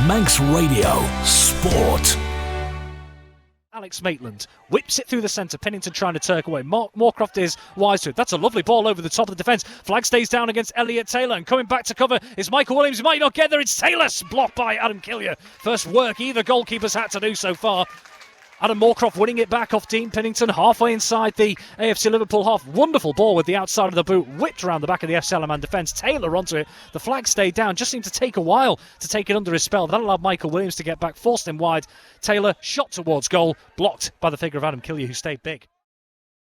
Manx Radio Sport. Alex Maitland whips it through the centre. Pennington trying to turk away. Moorcroft is wise to it. That's a lovely ball over the top of the defence. Flag stays down against Elliot Taylor, and coming back to cover is Michael Williams. He might not get there. It's Taylor, blocked by Adam Killier. First work either goalkeeper's had to do so far. Adam Moorcroft winning it back off Dean Pennington, halfway inside the AFC Liverpool half. Wonderful ball with the outside of the boot, whipped around the back of the FC Alaman defence. Taylor onto it. The flag stayed down. Just seemed to take a while to take it under his spell. That allowed Michael Williams to get back, forced him wide. Taylor shot towards goal, blocked by the figure of Adam Killier, who stayed big.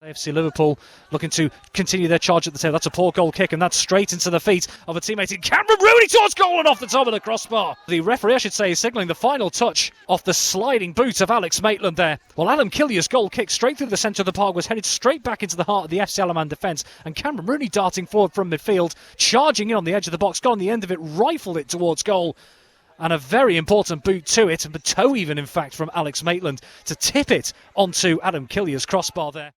AFC Liverpool looking to continue their charge at the tail. That's a poor goal kick, and that's straight into the feet of a teammate in Cameron Rooney towards goal and off the top of the crossbar. The referee, I should say, is signalling the final touch off the sliding boot of Alex Maitland there. Well, Adam Killier's goal kick straight through the centre of the park was headed straight back into the heart of the FC Alaman defence, and Cameron Rooney darting forward from midfield, charging in on the edge of the box, got on the end of it, rifled it towards goal. And a very important boot to it, and a toe even, in fact, from Alex Maitland to tip it onto Adam Killier's crossbar there.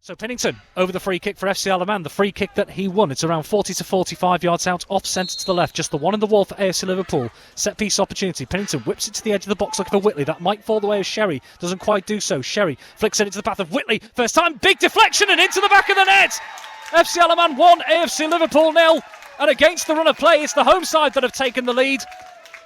So Pennington over the free kick for FC Alaman, the free kick that he won. It's around 40 to 45 yards out, off centre to the left, just the one in the wall for AFC Liverpool. Set piece opportunity. Pennington whips it to the edge of the box looking for Whitley. That might fall the way of Sherry. Doesn't quite do so. Sherry flicks it into the path of Whitley. First time, big deflection and into the back of the net. FC Alaman 1, AFC Liverpool 0. And against the run of play, it's the home side that have taken the lead.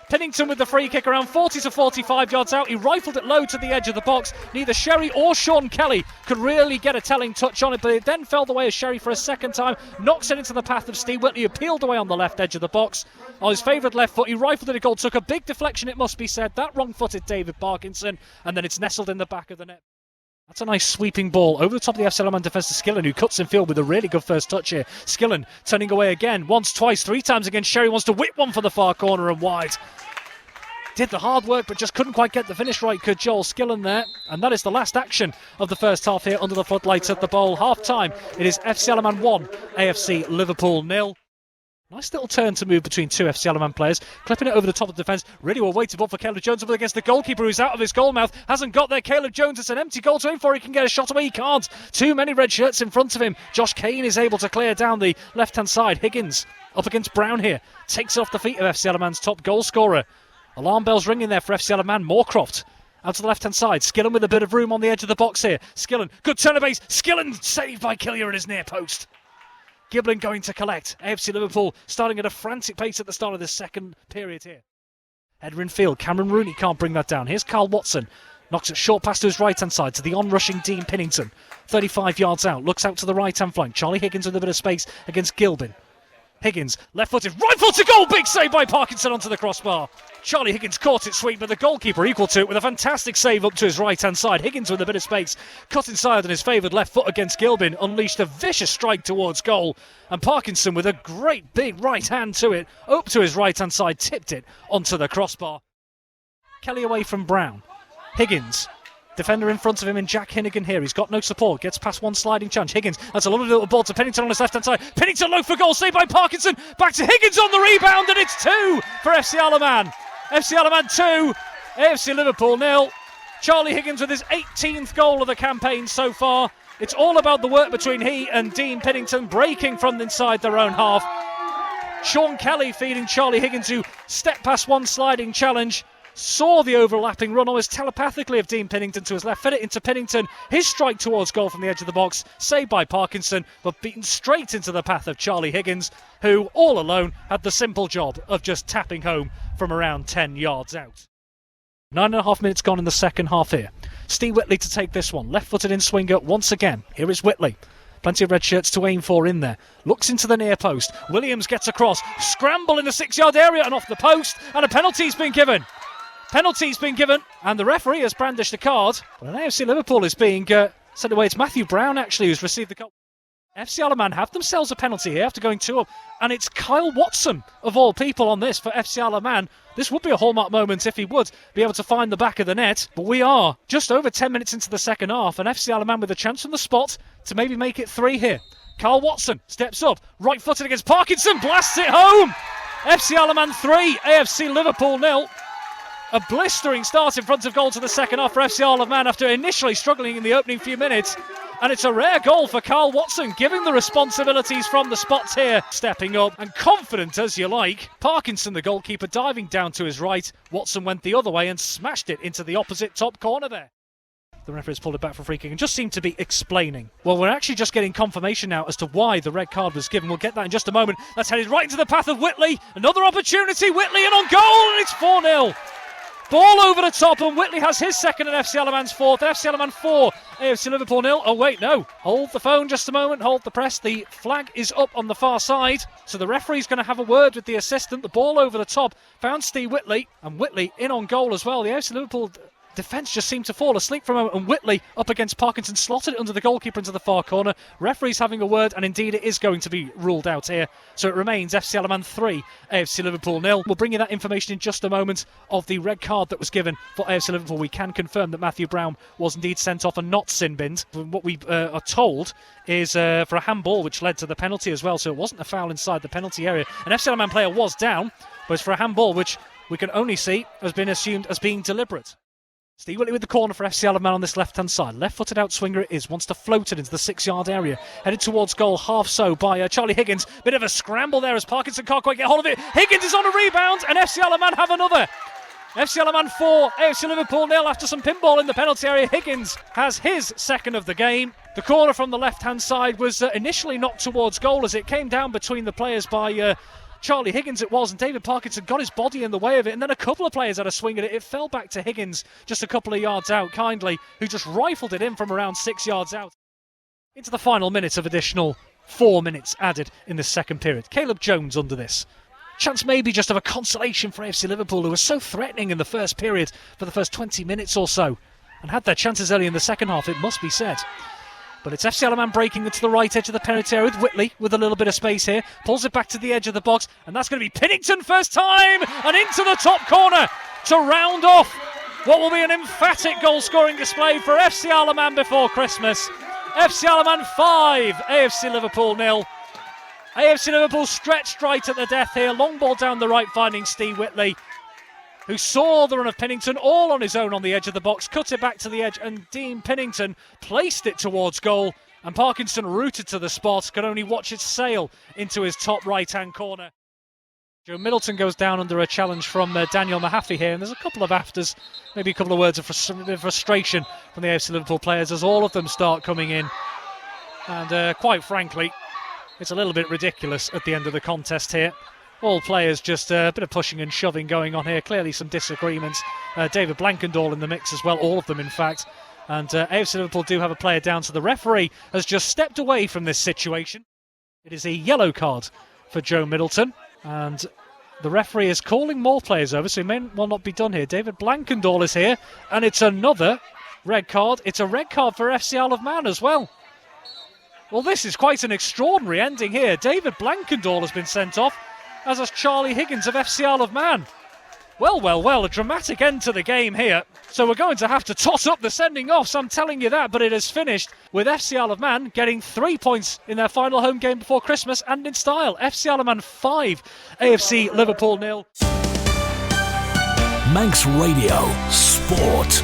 Pennington with the free kick around 40 to 45 yards out. He rifled it low to the edge of the box. Neither Sherry or Sean Kelly could really get a telling touch on it, but it then fell the way of Sherry for a second time. Knocks it into the path of Steve Whitley, who peeled away on the left edge of the box. On his favoured left foot, he rifled it a goal. Took a big deflection, it must be said. That wrong-footed David Parkinson, and then it's nestled in the back of the net. That's a nice sweeping ball over the top of the FC Alaman defence to Skillen, who cuts in field with a really good first touch here. Skillen turning away again, once, twice, three times against Sherry. Wants to whip one for the far corner and wide. Did the hard work, but just couldn't quite get the finish right, could Joel Skillen there. And that is the last action of the first half here under the floodlights at the Bowl. Half time, it is FC Alaman 1, AFC Liverpool 0. Nice little turn to move between two FC Alaman players, clipping it over the top of the defence. Really well weighted ball for Caleb Jones up against the goalkeeper, who's out of his goal mouth. Hasn't got there. Caleb Jones, it's an empty goal to aim for. He can get a shot away. He can't. Too many red shirts in front of him. Josh Kane is able to clear down the left-hand side. Higgins up against Brown here. Takes it off the feet of FC Alaman's top goal scorer. Alarm bells ringing there for FC Alaman. Moorcroft out to the left-hand side. Skillen with a bit of room on the edge of the box here. Skillen, good turn of base. Skillen saved by Killier at his near post. Giblin going to collect. AFC Liverpool starting at a frantic pace at the start of this second period here. Header in field. Cameron Rooney can't bring that down. Here's Carl Watson. Knocks it short past to his right-hand side to the on-rushing Dean Pennington. 35 yards out. Looks out to the right-hand flank. Charlie Higgins with a bit of space against Gilbin. Higgins, left-footed, right-footed goal! Big save by Parkinson onto the crossbar. Charlie Higgins caught it sweet, but the goalkeeper equal to it with a fantastic save up to his right-hand side. Higgins with a bit of space, cut inside on his favoured left foot against Gilbin, unleashed a vicious strike towards goal. And Parkinson with a great big right hand to it, up to his right-hand side, tipped it onto the crossbar. Kelly away from Brown. Higgins. Defender in front of him in Jack Hinnigan here. He's got no support. Gets past one sliding chance. Higgins. That's a lovely little ball to Pennington on his left-hand side. Pennington low for goal. Saved by Parkinson. Back to Higgins on the rebound. And it's 2 for FC Alaman. FC Alaman 2. AFC Liverpool 0. Charlie Higgins with his 18th goal of the campaign so far. It's all about the work between he and Dean Pennington, breaking from inside their own half. Sean Kelly feeding Charlie Higgins, who stepped past one sliding challenge. Saw the overlapping run almost telepathically of Dean Pennington to his left, fed it into Pennington, his strike towards goal from the edge of the box, saved by Parkinson, but beaten straight into the path of Charlie Higgins, who all alone had the simple job of just tapping home from around 10 yards out. 9.5 minutes gone in the second half here. Steve Whitley to take this one, left-footed in swinger once again. Here is Whitley. Plenty of red shirts to aim for in there. Looks into the near post. Williams gets across, scramble in the 6-yard area and off the post, and a penalty's been given. Penalty's been given, and the referee has brandished a card. But an AFC Liverpool is being sent away. It's Matthew Brown, actually, who's received the card. FC Alaman have themselves a penalty here after going 2 up. And it's Kyle Watson, of all people, on this for FC Alaman. This would be a hallmark moment if he would be able to find the back of the net. But we are just over 10 minutes into the second half, and FC Alaman with a chance from the spot to maybe make it 3 here. Kyle Watson steps up, right-footed against Parkinson, blasts it home! FC Alaman 3, AFC Liverpool 0. A blistering start in front of goal to the second half for FC Alaman after initially struggling in the opening few minutes. And it's a rare goal for Carl Watson, giving the responsibilities from the spots here, stepping up and confident as you like. Parkinson, the goalkeeper, diving down to his right. Watson went the other way and smashed it into the opposite top corner there. The referee's pulled it back for free kick and just seemed to be explaining. Well, we're actually just getting confirmation now as to why the red card was given. We'll get that in just a moment. That's headed right into the path of Whitley. Another opportunity, Whitley in on goal, and it's 4-0. Ball over the top, and Whitley has his second and FC Alaman's fourth. FC Alaman 4, AFC Liverpool 0. Oh wait, no. Hold the phone just a moment, hold the press. The flag is up on the far side, so the referee's going to have a word with the assistant. The ball over the top, found Steve Whitley, and Whitley in on goal as well. The AFC Liverpool defence just seemed to fall asleep for a moment, and Whitley up against Parkinson slotted it under the goalkeeper into the far corner. Referee's having a word, and indeed it is going to be ruled out here. So it remains FC Alaman 3, AFC Liverpool 0. We'll bring you that information in just a moment of the red card that was given for AFC Liverpool. We can confirm that Matthew Brown was indeed sent off and not sin-binned. What we are told is for a handball, which led to the penalty as well, so it wasn't a foul inside the penalty area. An FC Alaman player was down, but it's for a handball, which we can only see has been assumed as being deliberate. Steve Whitley with the corner for FC Alaman on this left-hand side. Left-footed outswinger it is, wants to float it into the 6-yard area. Headed towards goal, half so by Charlie Higgins. Bit of a scramble there as Parkinson can't quite get hold of it. Higgins is on a rebound, and FC Alaman have another. FC Alaman 4, AFC Liverpool 0 after some pinball in the penalty area. Higgins has his second of the game. The corner from the left-hand side was initially knocked towards goal as it came down between the players by Charlie Higgins it was, and David Parkinson got his body in the way of it, and then a couple of players had a swing at it. It fell back to Higgins just a couple of yards out kindly, who just rifled it in from around 6 yards out. Into the final minutes of additional 4 minutes added in the second period. Caleb Jones under this. Chance maybe just of a consolation for AFC Liverpool, who was so threatening in the first period for the first 20 minutes or so, and had their chances early in the second half, it must be said. But it's FC Alaman breaking into the right edge of the penalty area with Whitley with a little bit of space here. Pulls it back to the edge of the box, and that's going to be Pinnington first time, and into the top corner to round off what will be an emphatic goal-scoring display for FC Alaman before Christmas. FC Alaman 5, AFC Liverpool 0. AFC Liverpool stretched right at the death here. Long ball down the right, finding Steve Whitley, who saw the run of Pinnington all on his own on the edge of the box, cut it back to the edge, and Dean Pinnington placed it towards goal, and Parkinson rooted to the spot, could only watch it sail into his top right-hand corner. Joe Middleton goes down under a challenge from Daniel Mahaffey here, and there's a couple of afters, maybe a couple of words of frustration from the AFC Liverpool players as all of them start coming in. And quite frankly, it's a little bit ridiculous at the end of the contest here. All players just a bit of pushing and shoving going on here. Clearly some disagreements. David Blankendahl in the mix as well, all of them in fact. And AFC Liverpool do have a player down, so the referee has just stepped away from this situation. It is a yellow card for Joe Middleton. And the referee is calling more players over, so he may well not be done here. David Blankendahl is here, and it's another red card. It's a red card for FC Isle of Man as well. Well, this is quite an extraordinary ending here. David Blankendahl has been sent off, as has Charlie Higgins of FC Isle of Man. Well, a dramatic end to the game here. So we're going to have to toss up the sending offs, I'm telling you that, but it has finished with FC Isle of Man getting 3 points in their final home game before Christmas, and in style. FC Isle of Man 5, AFC Liverpool 0. Manx Radio Sport.